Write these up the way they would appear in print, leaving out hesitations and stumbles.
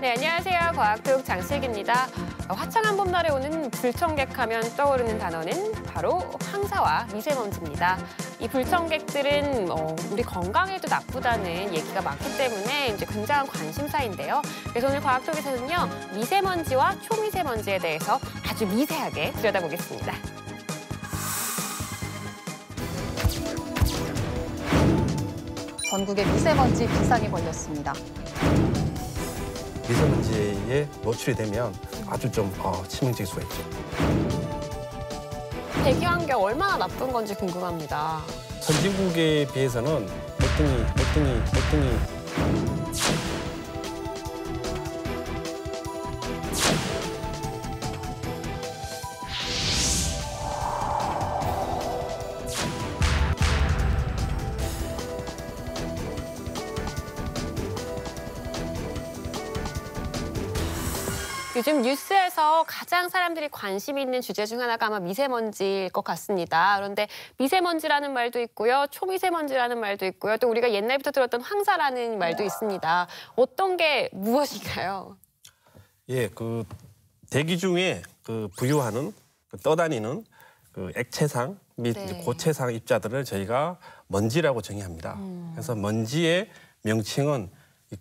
네, 안녕하세요. 과학톡 장슬기입니다. 화창한 봄날에 오는 불청객하면 떠오르는 단어는 바로 황사와 미세먼지입니다. 이 불청객들은 우리 건강에도 나쁘다는 얘기가 많기 때문에 이제 굉장한 관심사인데요. 그래서 오늘 과학톡에서는요, 미세먼지와 초미세먼지에 대해서 아주 미세하게 들여다보겠습니다. 전국에 미세먼지 비상이 걸렸습니다. 미세먼지에 노출이 되면 아주 좀 치명적일 수가 있죠. 대기 환경 얼마나 나쁜 건지 궁금합니다. 선진국에 비해서는 몇등이 요즘 뉴스에서 가장 사람들이 관심 있는 주제 중 하나가 아마 미세먼지일 것 같습니다. 그런데 미세먼지라는 말도 있고요, 초미세먼지라는 말도 있고요, 또 우리가 옛날부터 들었던 황사라는 말도 있습니다. 어떤 게 무엇인가요? 예, 그 대기 중에 부유하는 떠다니는 액체상 및 네. 고체상 입자들을 저희가 먼지라고 정의합니다. 그래서 먼지의 명칭은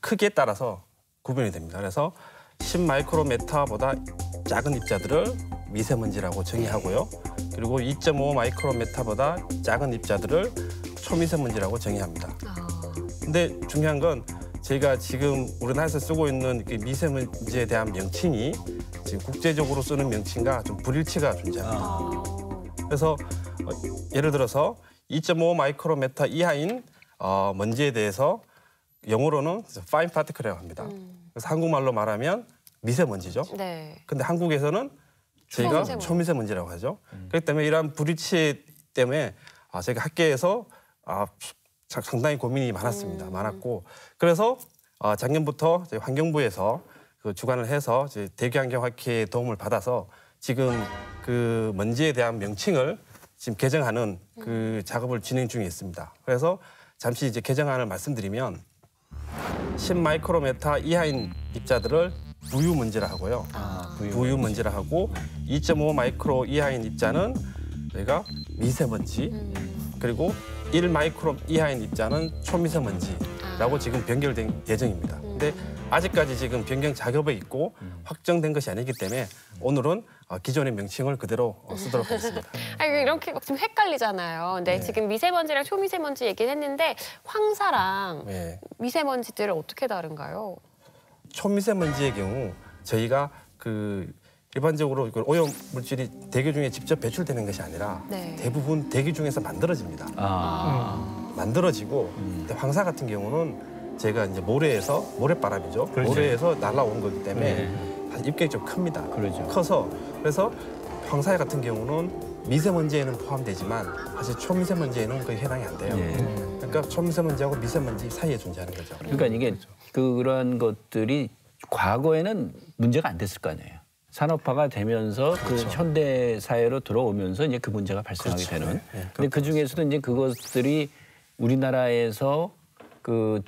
크기에 따라서 구분이 됩니다. 그래서 10마이크로메타보다 작은 입자들을 미세먼지라고 정의하고요. 그리고 2.5 마이크로메타보다 작은 입자들을 초미세먼지라고 정의합니다. 근데 중요한 건 저희가 지금 우리나라에서 쓰고 있는 미세먼지에 대한 명칭이 지금 국제적으로 쓰는 명칭과 좀 불일치가 존재합니다. 그래서 예를 들어서 2.5 마이크로메타 이하인 먼지에 대해서 영어로는 fine particle이라고 합니다. 그래서 한국말로 말하면 미세먼지죠. 네. 근데 한국에서는 저희가 초미세먼지라고 하죠. 그렇기 때문에 이러한 불일치 때문에 저희가 학계에서 상당히 고민이 많았고 그래서 작년부터 저희 환경부에서 주관을 해서 대기환경학회의 도움을 받아서 지금 그 먼지에 대한 명칭을 지금 개정하는 그 작업을 진행 중에 있습니다. 그래서 잠시 이제 개정안을 말씀드리면 10마이크로메타 이하인 입자들을 부유먼지라 하고요. 부유먼지라 하고 2.5 마이크로 이하인 입자는 저희가 미세먼지, 그리고 1 마이크로 이하인 입자는 초미세먼지라고 지금 변경된 예정입니다. 근데 아직까지 지금 변경 작업에 있고 확정된 것이 아니기 때문에 오늘은 기존의 명칭을 그대로 쓰도록 하겠습니다. 이렇게 좀 헷갈리잖아요. 근데 네. 지금 미세먼지랑 초미세먼지 얘기를 했는데 황사랑 네. 미세먼지들은 어떻게 다른가요? 초미세먼지의 경우 저희가 일반적으로 오염 물질이 대기 중에 직접 배출되는 것이 아니라 네. 대부분 대기 중에서 만들어집니다. 만들어지고 근데 황사 같은 경우는 제가 이제 모래바람이죠. 그렇죠. 모래에서 날아온 거기 때문에 사실 입격이 좀 큽니다. 그렇죠. 그래서 황사 같은 경우는 미세먼지에는 포함되지만 사실 초미세먼지에는 거의 해당이 안 돼요. 그러니까 초미세먼지하고 미세먼지 사이에 존재하는 거죠. 그러니까 이게 그런 것들이 과거에는 문제가 안 됐을 거 아니에요. 산업화가 되면서 그렇죠. 그 현대 사회로 들어오면서 이제 그 문제가 발생하게 그렇죠. 되는. 네, 근데 그 중에서도 이제 그것들이 우리나라에서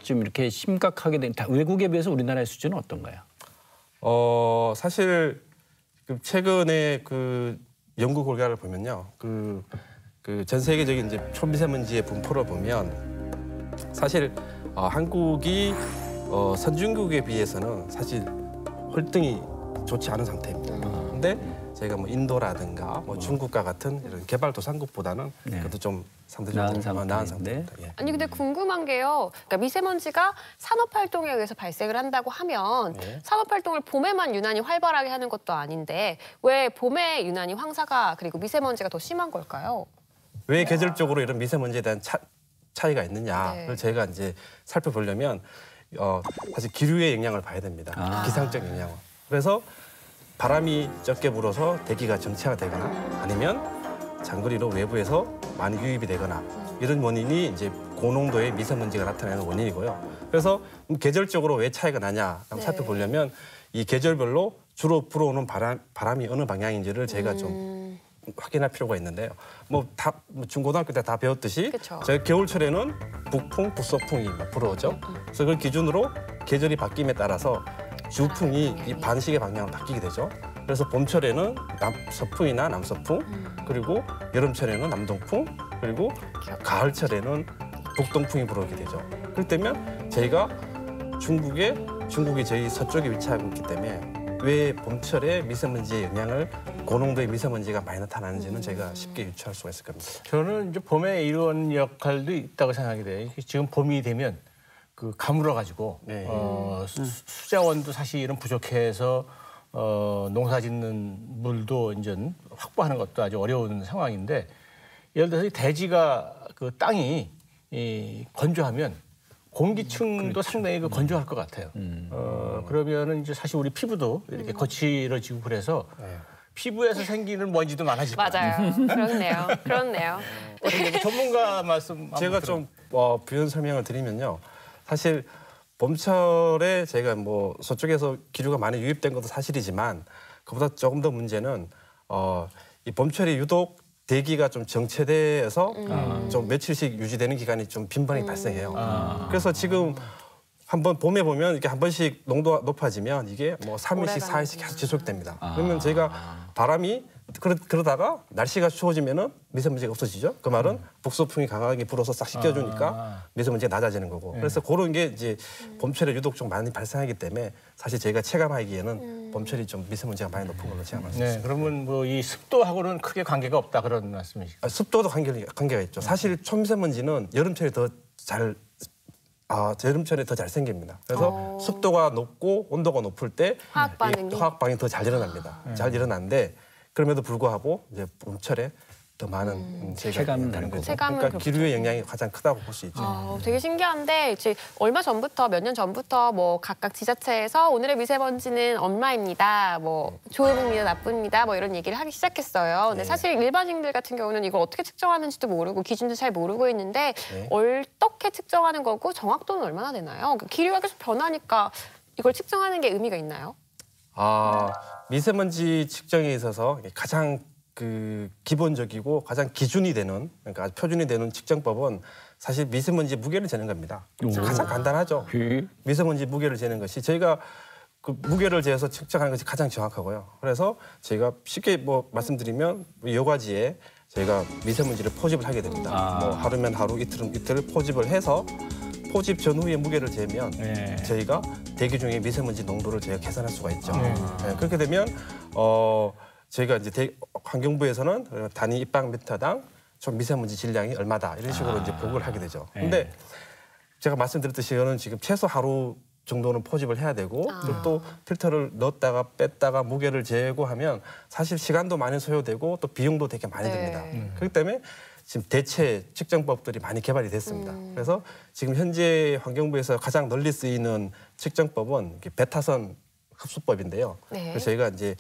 좀 이렇게 심각하게 된 외국에 비해서 우리나라의 수준은 어떤가요? 사실 최근에 연구 결과를 보면요, 전 세계적인 이제 초미세먼지의 분포를 보면 사실 한국이 선진국에 비해서는 사실 월등히 좋지 않은 상태입니다. 근데 저희가 인도라든가 중국과 같은 이런 개발도상국보다는 그래도 좀 상대적으로 나은 상태입니다. 예. 아니 근데 궁금한 게요. 그러니까 미세먼지가 산업 활동에 의해서 발생을 한다고 하면 산업 활동을 봄에만 유난히 활발하게 하는 것도 아닌데 왜 봄에 유난히 황사가 그리고 미세먼지가 더 심한 걸까요? 왜 계절적으로 이런 미세먼지에 대한 차이가 있느냐를 저희가 이제 살펴보려면 사실 기류의 영향을 봐야 됩니다. 기상적 영향을. 그래서 바람이 적게 불어서 대기가 정체화되거나 아니면 장거리로 외부에서 많이 유입이 되거나 이런 원인이 이제 고농도의 미세먼지가 나타나는 원인이고요. 그래서 계절적으로 왜 차이가 나냐 살펴보려면 이 계절별로 주로 불어오는 바람이 어느 방향인지를 제가 좀 확인할 필요가 있는데요. 중고등학교 때 다 배웠듯이 저희 겨울철에는 북풍, 북서풍이 불어오죠. 그래서 그걸 기준으로 계절이 바뀜에 따라서 주풍이 이 반시계 방향으로 바뀌게 되죠. 그래서 봄철에는 서풍이나 남서풍, 그리고 여름철에는 남동풍, 그리고 가을철에는 북동풍이 불어오게 되죠. 그럴 때면 저희가 중국이 저희 서쪽에 위치하고 있기 때문에 왜 봄철에 미세먼지의 영향을 고농도의 미세먼지가 많이 나타나는지는 저희가 쉽게 유추할 수가 있을 겁니다. 저는 이제 봄에 이런 역할도 있다고 생각이 돼요. 지금 봄이 되면 그 가물어 가지고 네. 수자원도 사실은 부족해서 농사짓는 물도 이제 확보하는 것도 아주 어려운 상황인데 예를 들어서 이 대지가 그 땅이 건조하면 공기층도 상당히 그 건조할 것 같아요. 그러면은 이제 사실 우리 피부도 이렇게 거칠어지고 그래서 피부에서 생기는 먼지도 많아질 거예요. 맞아요. 그렇네요. 그렇네요. 전문가 말씀 제가 좀 부연 설명을 드리면요. 사실 봄철에 제가 뭐 서쪽에서 기류가 많이 유입된 것도 사실이지만 그보다 조금 더 문제는 이 봄철에 유독 대기가 좀 정체돼서 좀 며칠씩 유지되는 기간이 좀 빈번히 발생해요. 그래서 지금 한번 봄에 보면 이렇게 한 번씩 농도가 높아지면 이게 뭐 3일씩 4일씩 계속 지속됩니다. 그러면 저희가 바람이 그러다가 날씨가 추워지면은 미세먼지가 없어지죠. 그 말은 북서풍이 강하게 불어서 싹 씻겨주니까 미세먼지가 낮아지는 거고. 그래서 그런 게 이제 봄철에 유독 좀 많이 발생하기 때문에 사실 저희가 체감하기에는 봄철이 좀 미세먼지가 많이 높은 걸로 체감할 수 있습니다. 네, 그러면 뭐 이 습도하고는 크게 관계가 없다 그런 말씀이시죠? 습도도 관계가 있죠. 사실 초미세먼지는 여름철에 여름철에 더 잘 생깁니다. 그래서 습도가 높고 온도가 높을 때 화학 반응이 더 잘 일어납니다. 잘 일어나는데 그럼에도 불구하고 이제 봄철에 더 많은 체감은 다른 거죠. 체감은 그러니까 기류의 영향이 가장 크다고 볼 수 있죠. 되게 신기한데 이제 얼마 전부터 몇 년 전부터 뭐 각각 지자체에서 오늘의 미세먼지는 얼마입니다. 뭐 좋습니다, 나쁩니다. 뭐 이런 얘기를 하기 시작했어요. 근데 네. 사실 일반인들 같은 경우는 이걸 어떻게 측정하는지도 모르고 기준도 잘 모르고 있는데 네. 어떻게 측정하는 거고 정확도는 얼마나 되나요? 기류가 계속 변하니까 이걸 측정하는 게 의미가 있나요? 미세먼지 측정에 있어서 가장 기본적이고 가장 기준이 되는 그러니까 표준이 되는 측정법은 사실 미세먼지 무게를 재는 겁니다. 가장 간단하죠. 미세먼지 무게를 재는 것이 저희가 그 무게를 재서 측정하는 것이 가장 정확하고요. 그래서 저희가 쉽게 뭐 말씀드리면 여과지에 저희가 미세먼지를 포집을 하게 됩니다. 뭐 하루면 하루, 이틀은 이틀 포집을 해서 포집 전후의 무게를 재면 저희가 대기 중에 미세먼지 농도를 저희가 계산할 수가 있죠. 그렇게 되면 저희가 이제 환경부에서는 단위 입방미터당 총 미세먼지 질량이 얼마다 이런 식으로 이제 보고를 하게 되죠. 근데 제가 말씀드렸듯이 이거는 지금 최소 하루 정도는 포집을 해야 되고 또 필터를 넣었다가 뺐다가 무게를 재고 하면 사실 시간도 많이 소요되고 또 비용도 되게 많이 듭니다. 그렇기 때문에 지금 대체 측정법들이 많이 개발이 됐습니다. 그래서 지금 현재 환경부에서 가장 널리 쓰이는 측정법은 베타선 흡수법인데요. 그래서 저희가 이제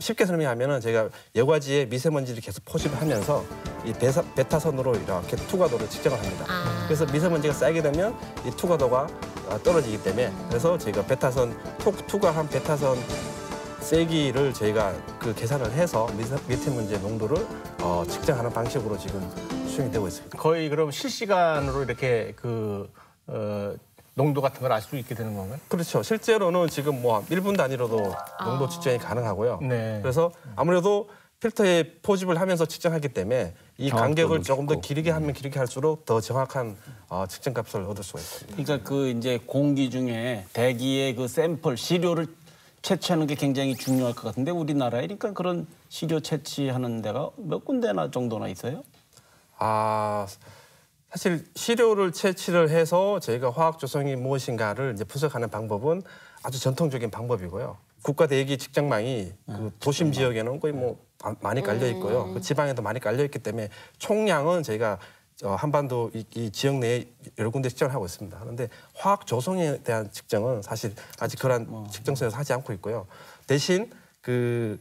쉽게 설명하면은 제가 여과지에 미세먼지를 계속 포집을 하면서 이 베타선으로 이렇게 투과도를 측정을 합니다. 그래서 미세먼지가 쌓이게 되면 이 투과도가 떨어지기 때문에 그래서 저희가 투과한 베타선 세기를 저희가 그 계산을 해서 미세먼지의 농도를 측정하는 방식으로 지금 수행이 되고 있습니다. 거의 그럼 실시간으로 이렇게 농도 같은 걸 알 수 있게 되는 건가요? 그렇죠. 실제로는 지금 뭐 1분 단위로도 농도 측정이 가능하고요. 네. 그래서 아무래도 필터에 포집을 하면서 측정하기 때문에 이 간격을 조금 더 길게 하면 길게 할수록 더 정확한 측정값을 얻을 수가 있습니다. 그러니까 그 이제 공기 중에 대기의 그 샘플 시료를 채취하는 게 굉장히 중요할 것 같은데 우리나라에 그러니까 그런 시료 채취하는 데가 몇 군데나 정도나 있어요? 사실 시료를 채취를 해서 저희가 화학 조성이 무엇인가를 이제 분석하는 방법은 아주 전통적인 방법이고요. 국가 대기 측정망이 그 도심 지역에는 거의 뭐 많이 깔려 있고요. 그 지방에도 많이 깔려 있기 때문에 총량은 저희가 한반도 이 지역 내에 여러 군데 측정을 하고 있습니다. 그런데 화학 조성에 대한 측정은 사실 아직 그런 측정소에서 하지 않고 있고요. 대신 그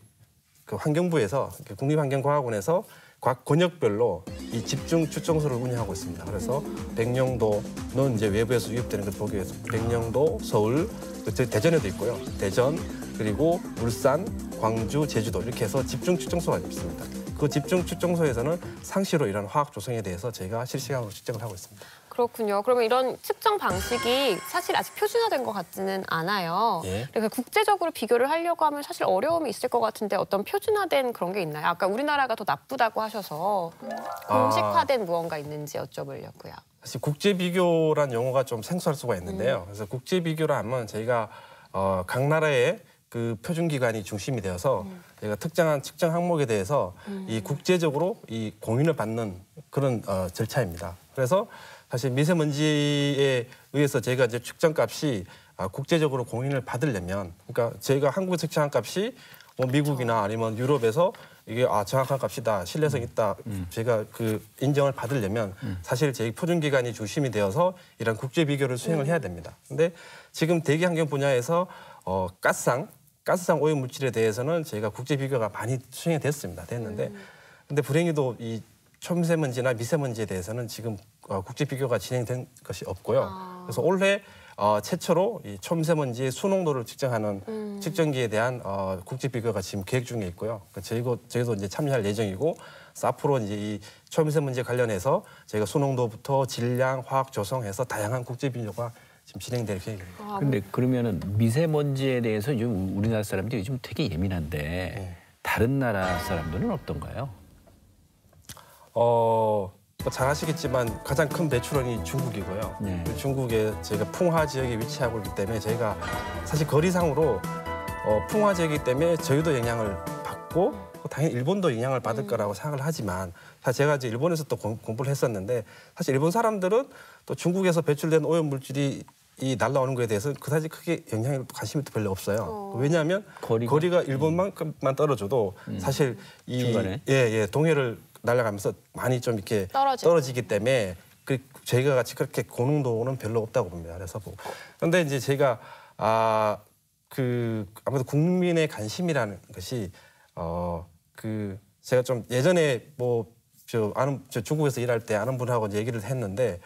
환경부에서 국립환경과학원에서 각 권역별로 이 집중 측정소를 운영하고 있습니다. 그래서 백령도는 이제 외부에서 유입되는 걸 보기 위해서 백령도, 서울, 대전에도 있고요. 대전 그리고 울산, 광주, 제주도 이렇게 해서 집중 측정소가 있습니다. 그 집중 측정소에서는 상시로 이런 화학 조성에 대해서 저희가 실시간으로 측정을 하고 있습니다. 그렇군요. 그러면 이런 측정 방식이 사실 아직 표준화된 것 같지는 않아요. 예. 그래서 국제적으로 비교를 하려고 하면 사실 어려움이 있을 것 같은데 어떤 표준화된 그런 게 있나요? 아까 우리나라가 더 나쁘다고 하셔서 공식화된 무언가 있는지 여쭤보려고요. 사실 국제 비교란 용어가 좀 생소할 수가 있는데요. 그래서 국제 비교라 하면 저희가 각 나라의 그 표준 기관이 중심이 되어서 저희가 특정한 측정 항목에 대해서 이 국제적으로 이 공인을 받는 그런 절차입니다. 그래서 사실 미세먼지에 의해서 저희가 이제 측정값이 국제적으로 공인을 받으려면, 그러니까 저희가 한국에 측정한 값이 뭐 미국이나 아니면 유럽에서 이게 정확한 값이다, 신뢰성 있다, 제가 그 인정을 받으려면 사실 저희 표준기관이 중심이 되어서 이런 국제 비교를 수행을 해야 됩니다. 근데 지금 대기 환경 분야에서 가스상 오염 물질에 대해서는 저희가 국제 비교가 많이 수행이 됐는데, 근데 불행히도 이 초미세먼지나 미세먼지에 대해서는 지금 국제 비교가 진행된 것이 없고요. 그래서 올해 최초로 이 초미세먼지의 수농도를 측정하는 측정기에 대한 국제 비교가 지금 계획 중에 있고요. 그러니까 저희도 이제 참여할 예정이고, 앞으로 이제 이 초미세먼지에 관련해서 저희가 수농도부터 질량, 화학 조성해서 다양한 국제 비교가 지금 진행될 계획입니다. 근데 그러면은 미세먼지에 대해서 요즘 우리나라 사람들이 요즘 되게 예민한데 다른 나라 사람들은 어떤가요? 잘 아시겠지만 가장 큰 배출원이 중국이고요. 네. 중국에 저희가 풍화 지역에 위치하고 있기 때문에 저희가 사실 거리상으로 풍화 지역이기 때문에 저희도 영향을 받고 당연히 일본도 영향을 받을 거라고 생각을 하지만, 사실 제가 이제 일본에서 또 공부를 했었는데 사실 일본 사람들은 또 중국에서 배출된 오염 물질이 날라오는 거에 대해서 그다지 크게 영향이 관심이 또 별로 없어요. 왜냐하면 거리가 일본만큼만 떨어져도 사실 이 중간에? 동해를 날아가면서 많이 좀 이렇게 떨어지기 때문에 저희가 같이 그렇게 고농도는 별로 없다고 봅니다. 그래서 그런데 이제 제가 아무래도 국민의 관심이라는 것이 제가 좀 예전에 중국에서 일할 때 아는 분하고 이제 얘기를 했는데,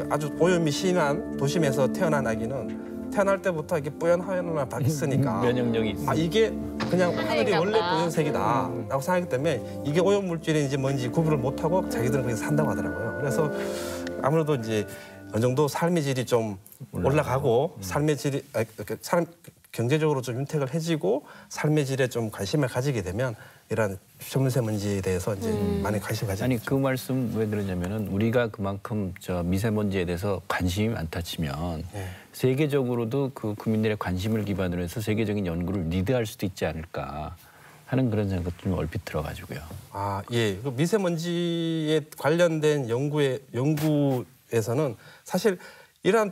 아주 오염이 심한 도심에서 태어난 아기는 태어날 때부터 이게 뿌연하거나 밝았으니까 면역력이 있어. 이게 그냥 하늘이 원래 뿌연색이다라고 생각하기 때문에 이게 오염 물질인지 뭔지 구분을 못하고 자기들은 그렇게 산다고 하더라고요. 그래서 아무래도 이제 어느 정도 삶의 질이 좀 올라가고 삶의 질이 경제적으로 좀 윤택을 해지고 삶의 질에 좀 관심을 가지게 되면 이런 초미세먼지에 대해서 이제 많이 관심을 가지게 아니 그 말씀 왜 그러냐면은 우리가 그만큼 미세먼지에 대해서 관심이 많다 치면 세계적으로도 그 국민들의 관심을 기반으로 해서 세계적인 연구를 리드할 수도 있지 않을까 하는 그런 생각도 좀 얼핏 들어가지고요. 그 미세먼지에 관련된 연구에서는 사실 이런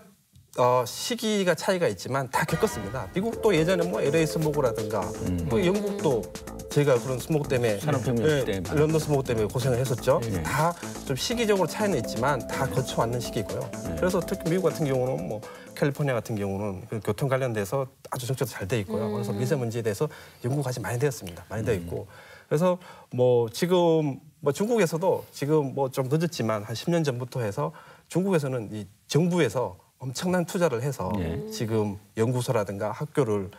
시기가 차이가 있지만 다 겪었습니다. 미국도 예전에 뭐 LA 스모그라든가 또 영국도 제가 그런 스모그 때문에 산업혁명 때 런던 스모그 때문에 고생을 했었죠. 다 좀 시기적으로 차이는 있지만 다 거쳐왔는 시기고요. 그래서 특히 미국 같은 경우는 뭐 캘리포니아 같은 경우는 그 교통 관련돼서 아주 정책도 잘 돼 있고요. 그래서 미세먼지에 대해서 연구가 아직 많이 되었습니다. 많이 되어 있고. 그래서 지금 중국에서도 지금 좀 늦었지만 한 10년 전부터 해서 중국에서는 이 정부에서 엄청난 투자를 해서 지금 연구소라든가 학교를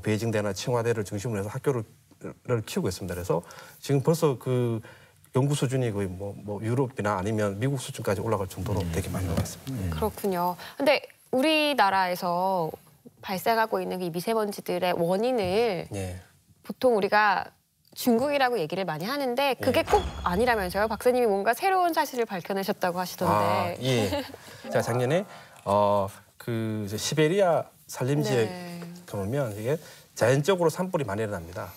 베이징대나 칭화대를 중심으로 해서 학교를 키우고 있습니다. 그래서 지금 벌써 그 연구 수준이 거의 유럽이나 아니면 미국 수준까지 올라갈 정도로 되게 많이 올라갔습니다. 그렇군요. 근데 우리나라에서 발생하고 있는 이 미세먼지들의 원인을 보통 우리가 중국이라고 얘기를 많이 하는데 그게 꼭 아니라면서요? 박사님이 뭔가 새로운 사실을 밝혀내셨다고 하시던데. 제가 작년에 시베리아 산림지역 보면 이게 자연적으로 산불이 많이 일어납니다.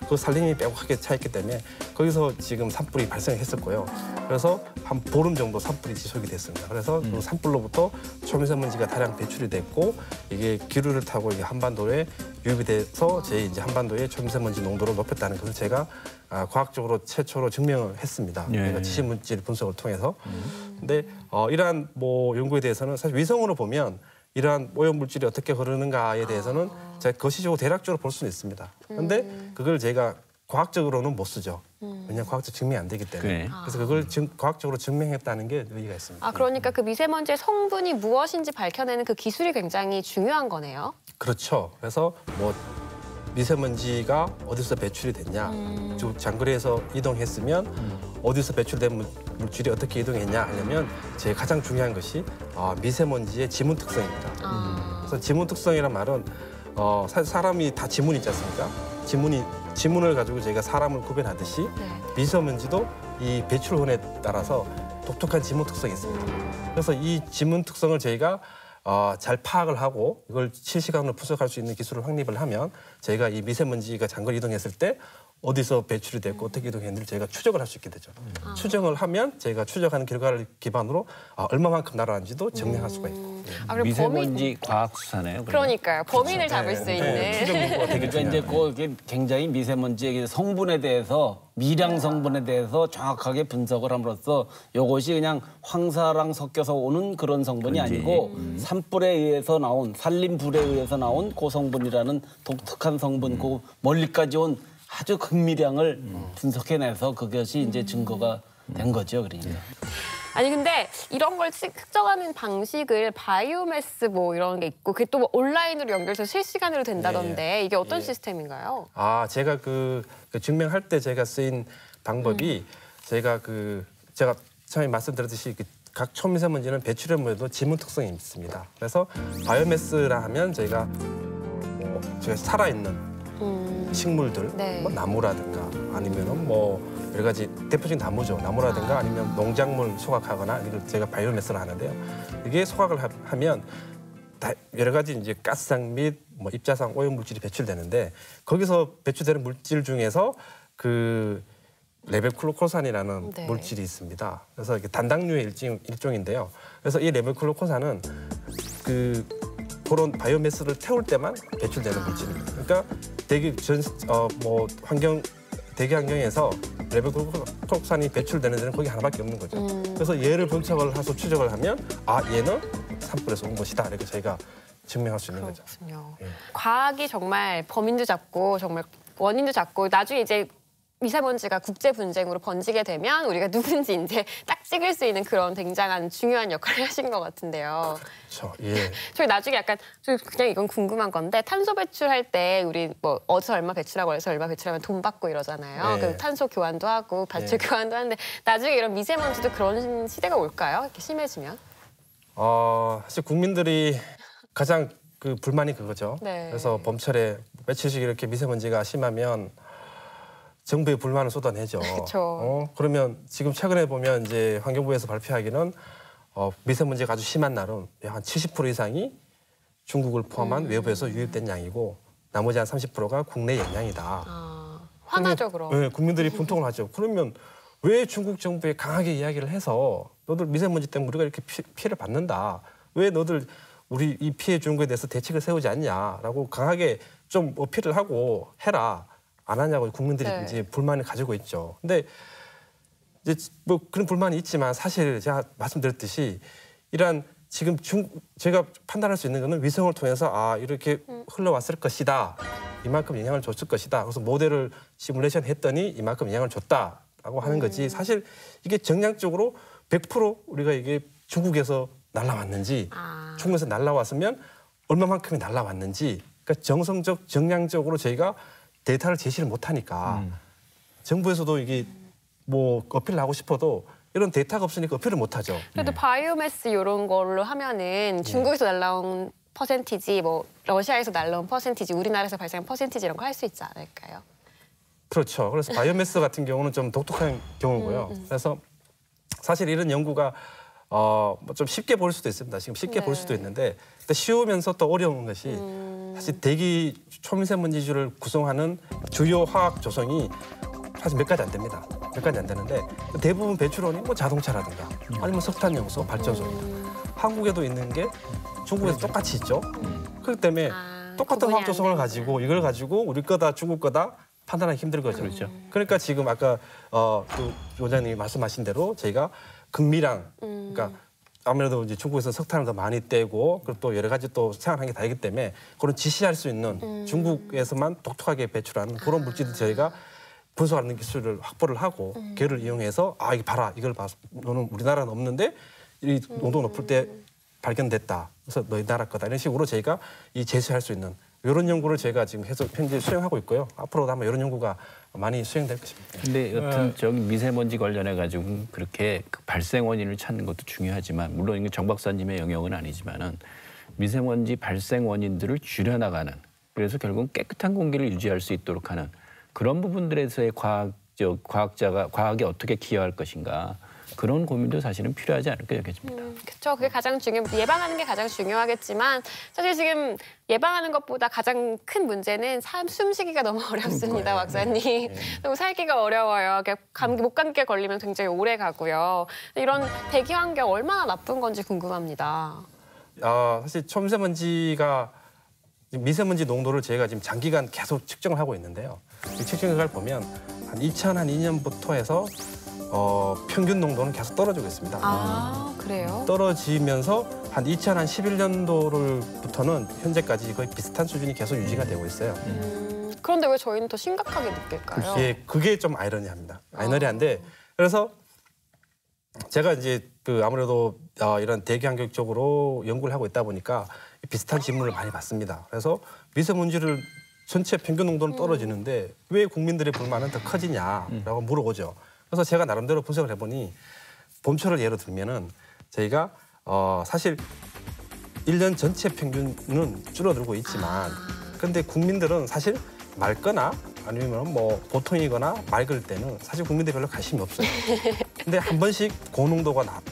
그 산림이 빼곡하게 차 있기 때문에 거기서 지금 산불이 발생했었고요. 그래서 한 보름 정도 산불이 지속이 됐습니다. 그래서 그 산불로부터 초미세먼지가 다량 배출이 됐고 이게 기류를 타고 이게 한반도에 유입이 돼서 이제 한반도의 초미세먼지 농도를 높였다는 것을 제가 과학적으로 최초로 증명을 했습니다. 그러니까 지식물질 분석을 통해서. 근데 이러한 연구에 대해서는 사실 위성으로 보면 이러한 오염 물질이 어떻게 흐르는가에 대해서는 제가 거시적으로 대략적으로 볼 수는 있습니다. 그런데 그걸 제가 과학적으로는 못 쓰죠. 왜냐하면 과학적 증명이 안 되기 때문에. 그래서 그걸 과학적으로 증명했다는 게 의의가 있습니다. 그러니까 그 미세먼지의 성분이 무엇인지 밝혀내는 그 기술이 굉장히 중요한 거네요. 그렇죠. 그래서 미세먼지가 어디서 배출이 됐냐, 즉 장거리에서 이동했으면 어디서 배출된 물질이 어떻게 이동했냐 하려면 제일 가장 중요한 것이 미세먼지의 지문 특성입니다. 그래서 지문 특성이란 말은 사실 사람이 다 지문이 있지 않습니까? 지문을 가지고 저희가 사람을 구별하듯이 네. 미세먼지도 이 배출원에 따라서 독특한 지문 특성이 있습니다. 그래서 이 지문 특성을 저희가 잘 파악을 하고 이걸 실시간으로 분석할 수 있는 기술을 확립을 하면 저희가 이 미세먼지가 장거리 이동했을 때 어디서 배출이 됐고 어떻게 이동했는지 저희가 추적을 할 수 있게 되죠. 추정을 하면 저희가 추적하는 결과를 기반으로 얼마만큼 날아가는지도 증명할 수가 있고. 그리고 미세먼지 과학 수사네요. 그러니까요. 범인을 잡을 수 있는. 추정 연구가 되게 그러니까 이제 그게 굉장히 미세먼지의 성분에 대해서 미량 성분에 대해서 정확하게 분석을 함으로써 이것이 그냥 황사랑 섞여서 오는 그런 성분이 아니고 산불에 의해서 나온 산림불에 의해서 나온 고성분이라는 독특한 성분, 그 멀리까지 온 아주 극미량을 분석해내서 그것이 이제 증거가 된 거죠, 그러니까. 아니 근데 이런 걸 측정하는 방식을 바이오매스 뭐 이런 게 있고 그게 또 온라인으로 연결해서 실시간으로 된다던데 이게 어떤 시스템인가요? 제가 그 증명할 때 제가 쓰인 방법이 제가 처음에 말씀드렸듯이 각 초미세먼지는 배출물에도 지문 특성이 있습니다. 그래서 바이오매스라 하면 저희가 살아있는 식물들, 네. 뭐 나무라든가 아니면은 뭐 여러 가지 대표적인 나무죠. 나무라든가 아니면 농작물 소각하거나 이걸 제가 바이오매스를 하는데요. 이게 소각을 하면 여러 가지 이제 가스상 및 뭐 입자상 오염 물질이 배출되는데 거기서 배출되는 물질 중에서 그 레벨클로코산이라는 네. 물질이 있습니다. 그래서 이게 단당류의 일종인데요. 그래서 이 레벨클로코산은 그런 바이오매스를 태울 때만 배출되는 물질입니다. 그러니까 대기 환경에서 레벨클로코산이 배출되는 데는 거기 하나밖에 없는 거죠. 그래서 얘를 분석을 해서 추적을 하면 얘는 산불에서 온 것이다. 이렇게 저희가 증명할 수 있는 거죠. 그렇군요. 예. 과학이 정말 범인도 잡고 정말 원인도 잡고 나중에 이제 미세먼지가 국제 분쟁으로 번지게 되면 우리가 누군지 이제 딱 찍을 수 있는 그런 굉장한 중요한 역할을 하신 것 같은데요. 그렇죠. 예. 저희 나중에 그냥 이건 궁금한 건데 탄소 배출할 때 우리 뭐 어디서 얼마 배출하고 어디서 얼마 배출하면 돈 받고 이러잖아요. 네. 그 탄소 교환도 하고 배출 교환도 하는데 나중에 이런 미세먼지도 그런 시대가 올까요? 이렇게 심해지면? 사실 국민들이 가장 불만이 그거죠. 네. 그래서 봄철에 며칠씩 이렇게 미세먼지가 심하면 정부에 불만을 쏟아내죠. 그쵸. 그러면 지금 최근에 보면 이제 환경부에서 발표하기는 미세먼지가 아주 심한 날은 한 70% 이상이 중국을 포함한 외부에서 유입된 양이고 나머지 한 30%가 국내 영향이다. 화나죠, 그럼. 네, 국민들이 분통을 하죠. 그러면 왜 중국 정부에 강하게 이야기를 해서 너들 미세먼지 때문에 우리가 이렇게 피해를 받는다. 왜 너들 우리 이 피해 주는 거에 대해서 대책을 세우지 않냐라고 강하게 좀 어필을 하고 해라. 안 하냐고 국민들이 네. 이제 불만을 가지고 있죠. 근데 이제 뭐 그런 불만이 있지만 사실 제가 말씀드렸듯이 이러한 지금 제가 판단할 수 있는 거는 위성을 통해서 이렇게 흘러왔을 것이다. 이만큼 영향을 줬을 것이다. 그래서 모델을 시뮬레이션 했더니 이만큼 영향을 줬다라고 하는 거지. 사실 이게 정량적으로 100% 우리가 이게 중국에서 날라왔는지 중국에서 날라왔으면 얼마만큼이 날라왔는지 그러니까 정량적으로 저희가 데이터를 제시를 못하니까 정부에서도 이게 뭐 어필을 하고 싶어도 이런 데이터가 없으니까 어필을 못하죠. 그래도 바이오매스 이런 걸로 하면은 중국에서 날라온 퍼센티지, 뭐 러시아에서 날라온 퍼센티지, 우리나라에서 발생한 퍼센티지 이런 거 할 수 있지 않을까요? 그렇죠. 그래서 바이오매스 같은 경우는 좀 독특한 경우고요. 그래서 사실 이런 연구가 좀 쉽게 볼 수도 있습니다. 지금 쉽게 볼 수도 있는데 쉬우면서 또 어려운 것이 사실 대기 초미세먼지주를 구성하는 주요 화학 조성이 사실 몇 가지 안 됩니다. 몇 가지 안 되는데 대부분 배출원이 뭐 자동차라든가 아니면 석탄 연소, 발전소입니다. 한국에도 있는 게 중국에서 똑같이 있죠. 그렇기 때문에 똑같은 구분이 화학 안 조성을 되는구나. 가지고 이걸 가지고 우리 거다 중국 거다 판단하기 힘들 거죠. 그렇죠. 그러니까 지금 아까 그 원장님이 말씀하신 대로 저희가 극미량, 그러니까 아무래도 이제 중국에서 석탄을 더 많이 떼고 그리고 또 여러 가지 또 생활한 게 다르기 때문에 그런 지시할 수 있는 중국에서만 독특하게 배출하는 그런 물질들 저희가 분석하는 기술을 확보를 하고 걔를 이용해서 이게 봐라 이걸 봐 너는 우리나라는 없는데 이 농도 높을 때 발견됐다. 그래서 너희 나라 거다 이런 식으로 저희가 이 제시할 수 있는 이런 연구를 제가 지금 해서 현재 수행하고 있고요. 앞으로도 아마 이런 연구가 많이 수행될 것입니다. 근데 여튼 저기 미세먼지 관련해 가지고 그렇게 그 발생 원인을 찾는 것도 중요하지만 물론 이건 정 박사님의 영역은 아니지만은 미세먼지 발생 원인들을 줄여나가는 그래서 결국은 깨끗한 공기를 유지할 수 있도록 하는 그런 부분들에서의 과학이 어떻게 기여할 것인가 그런 고민도 사실은 필요하지 않을까 여겨집니다. 그렇죠. 그게 가장 예방하는 게 가장 중요하겠지만 사실 지금 예방하는 것보다 가장 큰 문제는 숨쉬기가 너무 어렵습니다, 박사님. 너무 살기가 어려워요. 목감기에 걸리면 굉장히 오래 가고요. 이런 대기 환경 얼마나 나쁜 건지 궁금합니다. 사실 초미세먼지가 미세먼지 농도를 저희가 지금 장기간 계속 측정을 하고 있는데요. 이 측정 결과를 보면 한 2002년부터 해서 평균 농도는 계속 떨어지고 있습니다. 아, 그래요? 떨어지면서 한 2011년도부터는 현재까지 거의 비슷한 수준이 계속 유지가 되고 있어요. 그런데 왜 저희는 더 심각하게 느낄까요? 그게 좀 아이러니합니다. 아이러니한데 그래서 제가 이제 아무래도 이런 대기 환경 쪽으로 연구를 하고 있다 보니까 비슷한 질문을 많이 받습니다. 그래서 미세먼지를 전체 평균 농도는 떨어지는데 왜 국민들의 불만은 더 커지냐라고 물어보죠. 그래서 제가 나름대로 분석을 해보니 봄철을 예로 들면은 저희가 사실 1년 전체 평균은 줄어들고 있지만 근데 국민들은 사실 맑거나 아니면 뭐 보통이거나 맑을 때는 사실 국민들이 별로 관심이 없어요. 근데 한 번씩 고농도가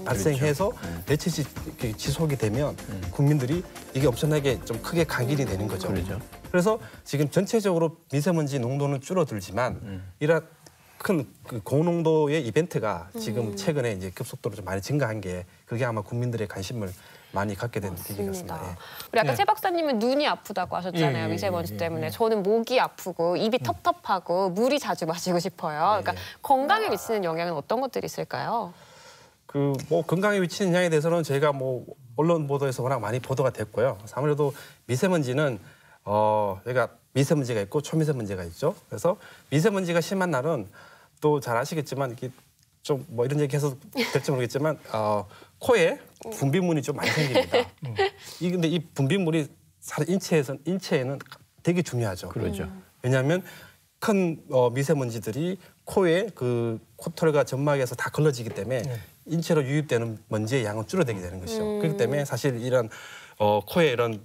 발생해서 그렇죠. 며칠씩 지속이 되면 국민들이 이게 엄청나게 좀 크게 각인이 되는 거죠. 그렇죠. 그래서 지금 전체적으로 미세먼지 농도는 줄어들지만 이런 큰 고농도의 이벤트가 지금 최근에 이제 급속도로 좀 많이 증가한 게 그게 아마 국민들의 관심을 많이 갖게 된 계기 같습니다. 예. 우리 아까 최 박사님은 눈이 아프다고 하셨잖아요. 미세먼지 때문에. 저는 목이 아프고 입이 텁텁하고 물이 자주 마시고 싶어요. 그러니까 건강에 미치는 영향은 어떤 것들이 있을까요? 뭐 건강에 미치는 영향에 대해서는 저희가 뭐 언론 보도에서 워낙 많이 보도가 됐고요. 아무래도 미세먼지는 저희가 미세먼지가 있고 초미세먼지가 있죠. 그래서 미세먼지가 심한 날은 또 잘 아시겠지만 이게 좀 뭐 이런 얘기 해서 될지 모르겠지만 코에 분비물이 좀 많이 생깁니다. 근데 이 분비물이 인체에는 되게 중요하죠. 그렇죠. 왜냐하면 큰 미세먼지들이 코에 코털과 점막에서 다 걸러지기 때문에 인체로 유입되는 먼지의 양은 줄어들게 되는 것이죠. 그렇기 때문에 사실 이런 코에 이런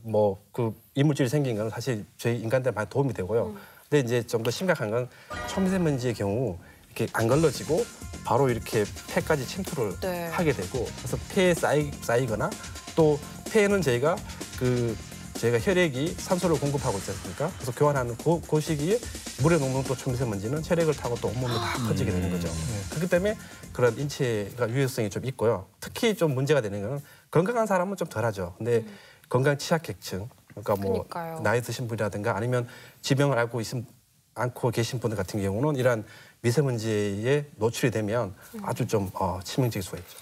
이물질이 생긴 건 사실 저희 인간들 많이 도움이 되고요. 근데 이제 좀 더 심각한 건 초미세먼지의 경우 이렇게 안 걸러지고 바로 이렇게 폐까지 침투를 하게 되고 그래서 폐에 쌓이거나 또 폐에는 저희가 혈액이 산소를 공급하고 있지 않습니까? 그래서 교환하는 그 시기에 물에 녹는 또 초미세먼지는 혈액을 타고 또 온몸에 다 퍼지게 되는 거죠. 그렇기 때문에 그런 인체가 유해성이 좀 있고요. 특히 좀 문제가 되는 거는 건강한 사람은 좀 덜하죠. 근데 건강 취약계층, 그러니까 뭐 그러니까요. 나이 드신 분이라든가 아니면 질병을 앓고 계신 분들 같은 경우는 이러한 미세먼지에 노출이 되면 아주 좀 치명적일 수가 있죠.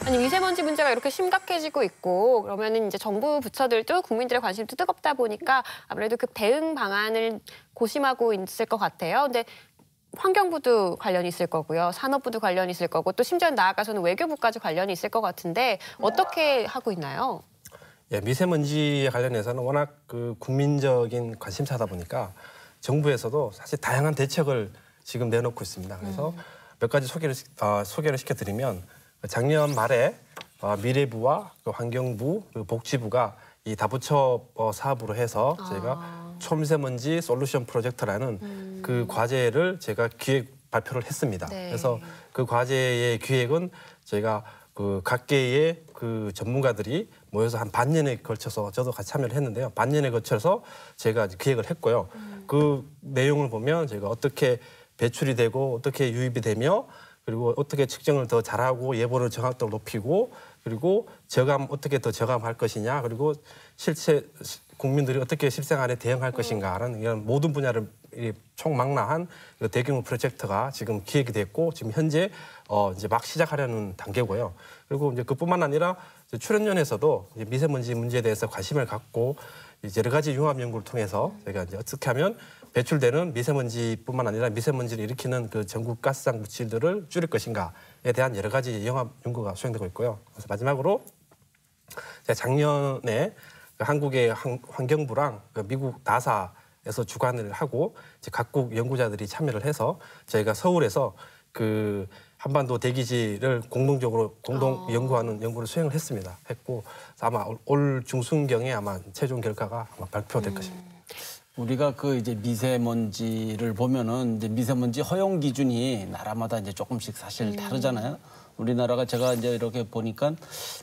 아니 미세먼지 문제가 이렇게 심각해지고 있고 그러면은 이제 정부 부처들도 국민들의 관심도 뜨겁다 보니까 아무래도 그 대응 방안을 고심하고 있을 것 같아요. 근데 환경부도 관련이 있을 거고요. 산업부도 관련이 있을 거고 또 심지어 나아가서는 외교부까지 관련이 있을 것 같은데 어떻게 하고 있나요? 예, 미세먼지에 관련해서는 워낙 국민적인 관심사다 보니까 정부에서도 사실 다양한 대책을 지금 내놓고 있습니다. 그래서 몇 가지 소개를 시켜드리면 작년 말에 미래부와 환경부, 복지부가 이 다부처 사업으로 해서 저희가 초미세먼지 솔루션 프로젝트라는 그 과제를 제가 기획 발표를 했습니다. 네. 그래서 그 과제의 기획은 저희가 각계의 전문가들이 모여서 한 반년에 걸쳐서 저도 같이 참여를 했는데요. 반년에 걸쳐서 제가 기획을 했고요. 그 내용을 보면 저희가 어떻게 배출이 되고 어떻게 유입이 되며 그리고 어떻게 측정을 더 잘하고 예보를 정확도를 높이고 그리고 어떻게 더 저감할 것이냐 그리고 실제 국민들이 어떻게 실생활에 대응할 것인가라는 이런 모든 분야를 총망라한 대규모 프로젝트가 지금 기획이 됐고 지금 현재 이제 막 시작하려는 단계고요. 그리고 이제 그뿐만 아니라 출연연에서도 미세먼지 문제에 대해서 관심을 갖고 이제 여러 가지 융합 연구를 통해서 저희가 이제 어떻게 하면 배출되는 미세먼지뿐만 아니라 미세먼지를 일으키는 그 전국 가스상 물질들을 줄일 것인가에 대한 여러 가지 융합 연구가 수행되고 있고요. 그래서 마지막으로 제가 작년에 그 한국의 환경부랑 그 미국 나사에서 주관을 하고 이제 각국 연구자들이 참여를 해서 저희가 서울에서 그 한반도 대기질을 공동적으로 연구하는 연구를 수행을 했고 아마 올 중순경에 아마 최종 결과가 아마 발표될 것입니다. 우리가 그 이제 미세먼지를 보면은 이제 미세먼지 허용 기준이 나라마다 이제 조금씩 사실 다르잖아요. 우리나라가 제가 이제 이렇게 보니까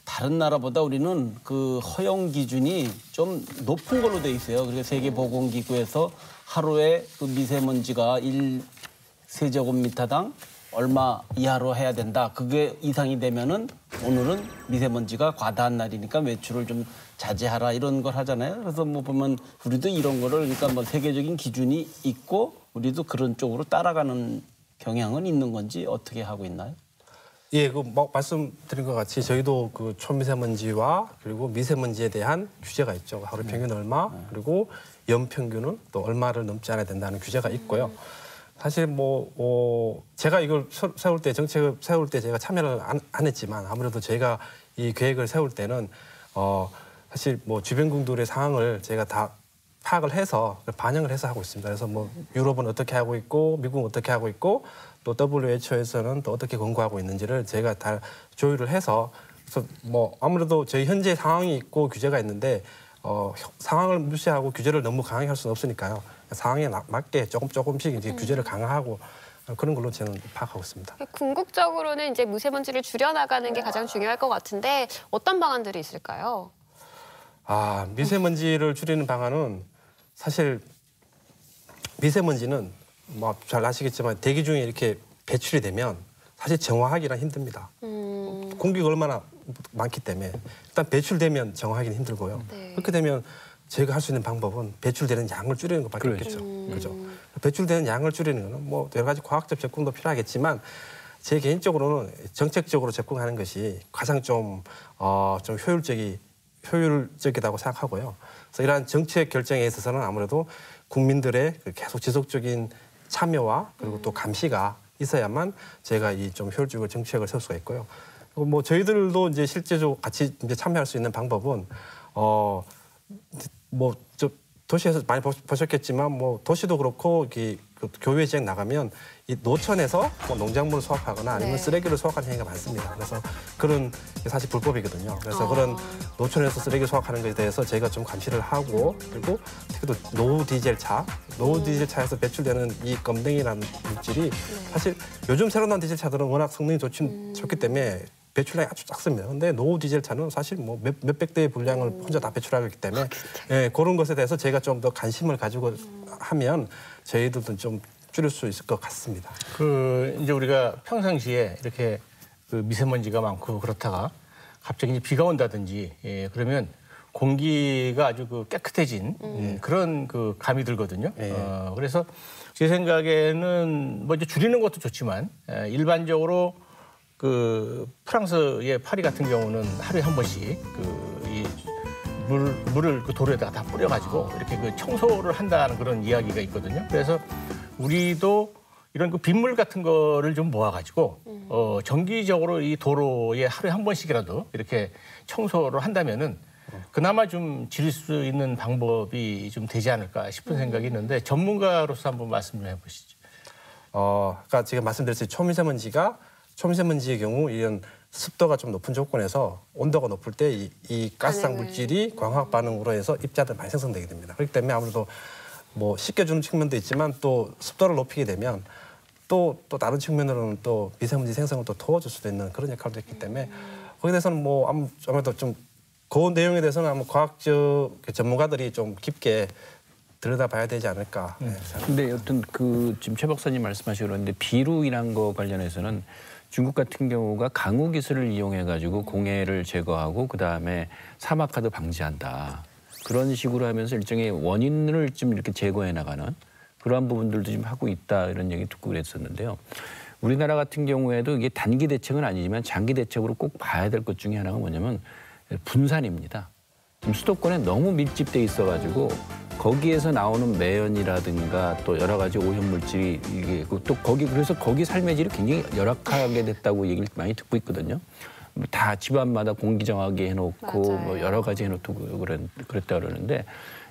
다른 나라보다 우리는 그 허용 기준이 좀 높은 걸로 돼 있어요. 그리고 세계보건기구에서 하루에 그 미세먼지가 1세제곱미터당 얼마 이하로 해야 된다. 그게 이상이 되면은 오늘은 미세먼지가 과다한 날이니까 외출을 좀 자제하라 이런 걸 하잖아요. 그래서 뭐 보면 우리도 이런 거를 그러니까 뭐 세계적인 기준이 있고 우리도 그런 쪽으로 따라가는 경향은 있는 건지 어떻게 하고 있나요? 예, 그 뭐 말씀드린 것 같이 저희도 그 초미세먼지와 그리고 미세먼지에 대한 규제가 있죠. 하루 평균 얼마 그리고 연평균은 또 얼마를 넘지 않아야 된다는 규제가 있고요. 사실 제가 이걸 세울 때 정책을 세울 때 제가 참여를 안 했지만 아무래도 저희가 이 계획을 세울 때는 사실 뭐 주변국들의 상황을 제가 다 파악을 해서 반영을 해서 하고 있습니다. 그래서 뭐 유럽은 어떻게 하고 있고 미국은 어떻게 하고 있고 또 WHO에서는 또 어떻게 권고하고 있는지를 제가 다 조율을 해서 그래서 뭐 아무래도 저희 현재 상황이 있고 규제가 있는데 상황을 무시하고 규제를 너무 강하게 할 수는 없으니까요. 상황에 맞게 조금씩 이제 규제를 강화하고 그런 걸로 저는 파악하고 있습니다. 궁극적으로는 이제 미세먼지를 줄여나가는 게 가장 중요할 것 같은데 어떤 방안들이 있을까요? 미세먼지를 줄이는 방안은 사실 미세먼지는 뭐 잘 아시겠지만 대기 중에 이렇게 배출이 되면 사실 정화하기란 힘듭니다. 공기가 얼마나 많기 때문에 일단 배출되면 정화하기는 힘들고요. 네. 그렇게 되면 저희가 할 수 있는 방법은 배출되는 양을 줄이는 것밖에 없겠죠. 그렇죠. 배출되는 양을 줄이는 것은 뭐 여러 가지 과학적 접근도 필요하겠지만 제 개인적으로는 정책적으로 접근하는 것이 가장 좀 효율적이라고 생각하고요. 그래서 이러한 정책 결정에 있어서는 아무래도 국민들의 계속 지속적인 참여와 그리고 또 감시가 있어야만 저희가 이 좀 효율적으로 정책을 세울 수가 있고요. 그리고 뭐 저희들도 이제 실제적으로 같이 이제 참여할 수 있는 방법은 도시에서 많이 보셨겠지만 뭐 도시도 그렇고 그 교외 지역 나가면 이 노천에서 뭐 농작물을 수확하거나 아니면 쓰레기를 수확하는 행위가 많습니다. 그래서 그런 게 사실 불법이거든요. 그래서 그런 노천에서 쓰레기 수확하는 것에 대해서 저희가 좀 감시를 하고 그리고 특히도 노후 디젤 차에서 배출되는 이 검댕이라는 물질이 사실 요즘 새로 나온 디젤 차들은 워낙 성능이 좋기 때문에 배출량이 아주 작습니다. 근데 노후 디젤 차는 사실 뭐 몇백 대의 분량을 혼자 다 배출하고 있기 때문에 그런 것에 대해서 저희가 좀 더 관심을 가지고 하면 저희들도 좀 줄일 수 있을 것 같습니다. 이제 우리가 평상시에 이렇게 그 미세먼지가 많고 그렇다가 갑자기 이제 비가 온다든지 그러면 공기가 아주 그 깨끗해진 그런 그 감이 들거든요. 그래서 제 생각에는 뭐 이제 줄이는 것도 좋지만 일반적으로 그 프랑스의 파리 같은 경우는 하루에 한 번씩 물을 그 도로에다가 다 뿌려가지고 이렇게 그 청소를 한다는 그런 이야기가 있거든요. 그래서 우리도 이런 그 빗물 같은 거를 좀 모아가지고 정기적으로 이 도로에 하루에 한 번씩이라도 이렇게 청소를 한다면은 그나마 좀 줄일 수 있는 방법이 좀 되지 않을까 싶은 생각이 있는데 전문가로서 한번 말씀 좀 해보시죠. 아까 제가 말씀드렸듯이 초미세먼지의 경우 이런 습도가 좀 높은 조건에서 온도가 높을 때 이 가스상 물질이 광학 반응으로 해서 입자들 많이 생성되게 됩니다. 그렇기 때문에 아무래도 뭐 씻겨주는 측면도 있지만 또 습도를 높이게 되면 또 다른 측면으로는 또 미세먼지 생성을 또 도와줄 수도 있는 그런 역할도 있기 때문에 거기에 대해서는 뭐 아무래도 좀 그 내용에 대해서는 아마 과학적 전문가들이 좀 깊게 들여다봐야 되지 않을까. 근데 여튼 그 지금 최 박사님 말씀하시고 그러는데 비로 인한 거 관련해서는 중국 같은 경우가 강우 기술을 이용해 가지고 공해를 제거하고 그다음에 사막화도 방지한다. 그런 식으로 하면서 일종의 원인을 좀 이렇게 제거해 나가는 그러한 부분들도 좀 하고 있다 이런 얘기 듣고 그랬었는데요. 우리나라 같은 경우에도 이게 단기 대책은 아니지만 장기 대책으로 꼭 봐야 될 것 중에 하나가 뭐냐면 분산입니다. 지금 수도권에 너무 밀집돼 있어가지고 거기에서 나오는 매연이라든가 또 여러 가지 오염물질이 이게 또 그래서 거기 삶의 질이 굉장히 열악하게 됐다고 얘기를 많이 듣고 있거든요. 다 집안마다 공기 정화기 해놓고 뭐 여러 가지 해놓고 그랬다 그러는데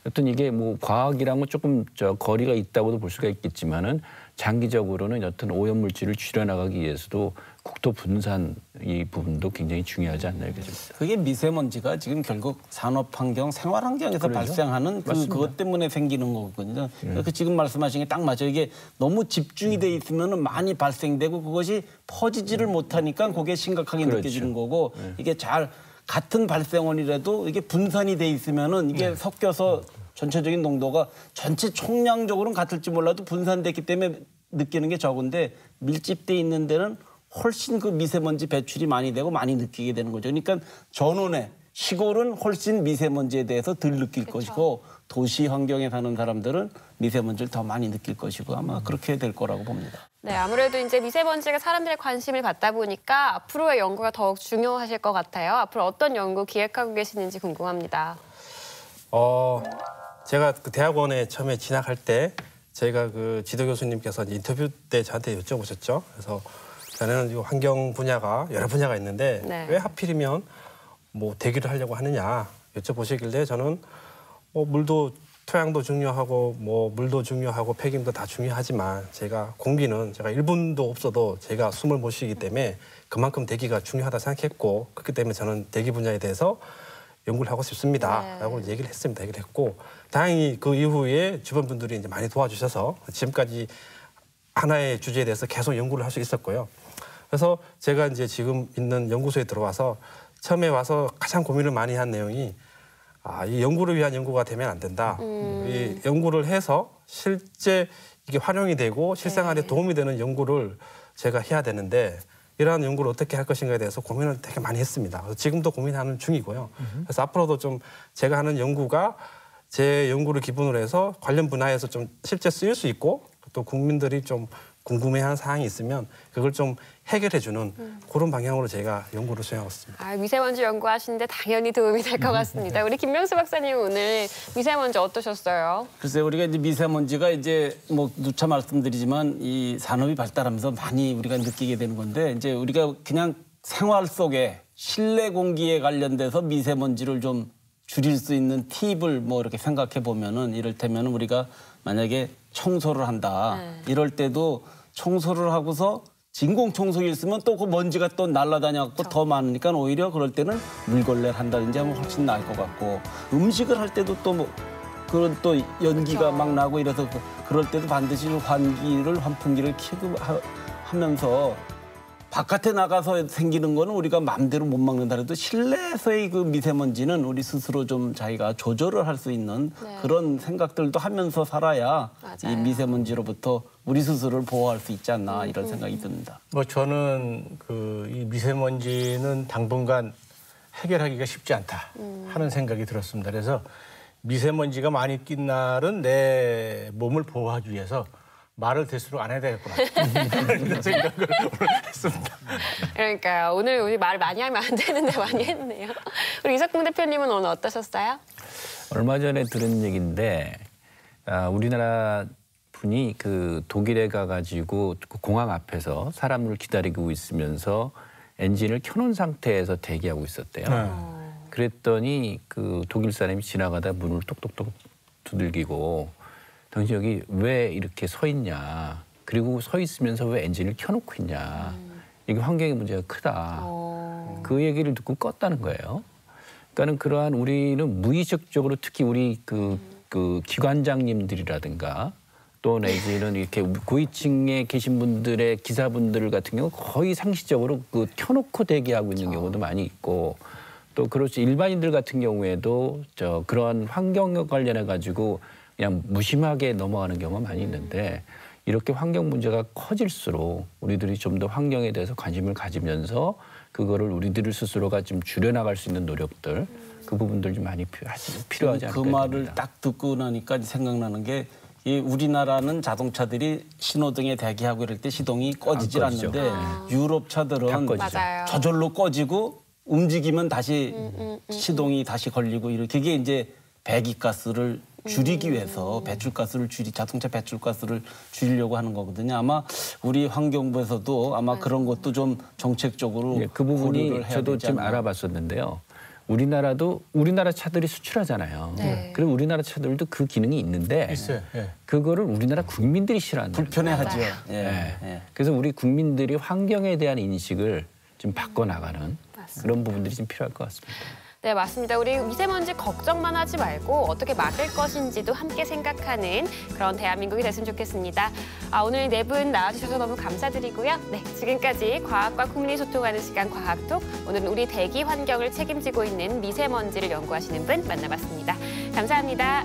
여튼 이게 뭐 과학이랑은 조금 거리가 있다고도 볼 수가 있겠지만은 장기적으로는 여튼 오염물질을 줄여나가기 위해서도 국토 분산 이 부분도 굉장히 중요하지 않나 이렇게 좀. 그게 미세먼지가 지금 결국 산업 환경, 생활 환경에서 발생하는 그것 때문에 생기는 거거든요. 그러니까 지금 말씀하신 게 딱 맞아요. 이게 너무 집중이 돼 있으면은 많이 발생되고 그것이 퍼지지를 못하니까 그게 심각하게 느껴지는 거고 이게 잘 같은 발생원이라도 이게 분산이 돼 있으면은 이게 섞여서 전체적인 농도가 전체 총량적으로는 같을지 몰라도 분산됐기 때문에 느끼는 게 적은데 밀집돼 있는 데는 훨씬 그 미세먼지 배출이 많이 되고 많이 느끼게 되는 거죠. 그러니까 전원에 시골은 훨씬 미세먼지에 대해서 덜 느낄 것이고 도시 환경에 사는 사람들은 미세먼지를 더 많이 느낄 것이고 아마 그렇게 될 거라고 봅니다. 네, 아무래도 이제 미세먼지가 사람들의 관심을 받다 보니까 앞으로의 연구가 더욱 중요하실 것 같아요. 앞으로 어떤 연구 기획하고 계시는지 궁금합니다. 제가 그 대학원에 처음에 진학할 때 저희가 그 지도 교수님께서 인터뷰 때 저한테 여쭤보셨죠. 그래서 저는 이 환경 분야가 여러 분야가 있는데 왜 하필이면 뭐 대기를 하려고 하느냐 여쭤보시길래 저는 물도 토양도 중요하고 뭐 물도 중요하고 폐기물도 다 중요하지만 제가 공기는 제가 1분도 없어도 제가 숨을 못 쉬기 때문에 그만큼 대기가 중요하다 생각했고 그렇기 때문에 저는 대기 분야에 대해서 연구를 하고 싶습니다라고 얘기를 했습니다. 얘기를 했고 다행히 그 이후에 주변 분들이 이제 많이 도와주셔서 지금까지 하나의 주제에 대해서 계속 연구를 할 수 있었고요. 그래서 제가 이제 지금 있는 연구소에 들어와서 처음에 와서 가장 고민을 많이 한 내용이 이 연구를 위한 연구가 되면 안 된다. 이 연구를 해서 실제 이게 활용이 되고 실생활에 도움이 되는 연구를 제가 해야 되는데 이러한 연구를 어떻게 할 것인가에 대해서 고민을 되게 많이 했습니다. 지금도 고민하는 중이고요. 그래서 앞으로도 좀 제가 하는 연구가 제 연구를 기본으로 해서 관련 분야에서 좀 실제 쓰일 수 있고 또 국민들이 좀 궁금해하는 사항이 있으면 그걸 좀 해결해주는 그런 방향으로 제가 연구를 수행하고 있습니다. 미세먼지 연구하시는데 당연히 도움이 될 것 같습니다. 우리 김명수 박사님 오늘 미세먼지 어떠셨어요? 글쎄요, 우리가 이제 미세먼지가 이제 뭐 누차 말씀드리지만 이 산업이 발달하면서 많이 우리가 느끼게 되는 건데 이제 우리가 그냥 생활 속에 실내 공기에 관련돼서 미세먼지를 좀 줄일 수 있는 팁을 뭐 이렇게 생각해 보면은 이를테면 우리가 만약에 청소를 한다. 이럴 때도 청소를 하고서 진공 청소기를 쓰면 또 그 먼지가 또 날아다녀갖고 더 많으니까 오히려 그럴 때는 물걸레를 한다든지 하면 훨씬 나을 것 같고 음식을 할 때도 또 뭐 그런 또 연기가 막 나고 이래서 그럴 때도 반드시 환풍기를 켜고 하면서 바깥에 나가서 생기는 거는 우리가 마음대로 못 막는다 해도 실내에서의 그 미세먼지는 우리 스스로 좀 자기가 조절을 할 수 있는 그런 생각들도 하면서 살아야 이 미세먼지로부터 우리 스스로를 보호할 수 있지 않나 이런 생각이 듭니다. 뭐 저는 이 미세먼지는 당분간 해결하기가 쉽지 않다 하는 생각이 들었습니다. 그래서 미세먼지가 많이 낀 날은 내 몸을 보호하기 위해서 말을 될수록 안 해야 되겠구나 이런 생각을 했습니다. 그러니까요. 오늘 우리 말 많이 하면 안 되는데 많이 했네요. 우리 이석봉 대표님은 오늘 어떠셨어요? 얼마 전에 들은 얘기인데 우리나라 분이 그 독일에 가가지고 공항 앞에서 사람을 기다리고 있으면서 엔진을 켜놓은 상태에서 대기하고 있었대요. 그랬더니 그 독일 사람이 지나가다 문을 똑똑똑 두들기고 당신 여기 왜 이렇게 서 있냐. 그리고 서 있으면서 왜 엔진을 켜놓고 있냐. 이게 환경의 문제가 크다. 그 얘기를 듣고 껐다는 거예요. 그러니까는 그러한 우리는 무의식적으로 특히 우리 그 기관장님들이라든가 또 내지는 이렇게 고위층에 계신 분들의 기사분들 같은 경우 거의 상시적으로 그 켜놓고 대기하고 있는 경우도 많이 있고 또 그렇지 일반인들 같은 경우에도 그러한 환경과 관련해 가지고 그냥 무심하게 넘어가는 경우가 많이 있는데 이렇게 환경 문제가 커질수록 우리들이 좀 더 환경에 대해서 관심을 가지면서 그거를 우리들 스스로가 좀 줄여나갈 수 있는 노력들 그 부분들 좀 많이 필요하지 않을까. 그 말을 딱 듣고 나니까 생각나는 게 이 우리나라는 자동차들이 신호등에 대기하고 이럴 때 시동이 꺼지질 않는데 유럽 차들은 맞아요. 저절로 꺼지고 움직이면 다시 시동이 다시 걸리고 이렇게 그게 이제 배기가스를 줄이기 위해서 배출가스를 자동차 배출가스를 줄이려고 하는 거거든요. 아마 우리 환경부에서도 아마 그런 것도 좀 정책적으로 예, 그 부분이 고려를 해야 저도 되지 좀 않나. 알아봤었는데요. 우리나라 차들이 수출하잖아요. 네. 그럼 우리나라 차들도 그 기능이 있는데 있어요. 예. 그거를 우리나라 국민들이 싫어한다. 불편해하죠. 예. 네. 예. 그래서 우리 국민들이 환경에 대한 인식을 좀 바꿔나가는 그런 부분들이 좀 필요할 것 같습니다. 네, 맞습니다. 우리 미세먼지 걱정만 하지 말고 어떻게 막을 것인지도 함께 생각하는 그런 대한민국이 됐으면 좋겠습니다. 오늘 네 분 나와주셔서 너무 감사드리고요. 네, 지금까지 과학과 국민이 소통하는 시간 과학톡. 오늘은 우리 대기 환경을 책임지고 있는 미세먼지를 연구하시는 분 만나봤습니다. 감사합니다.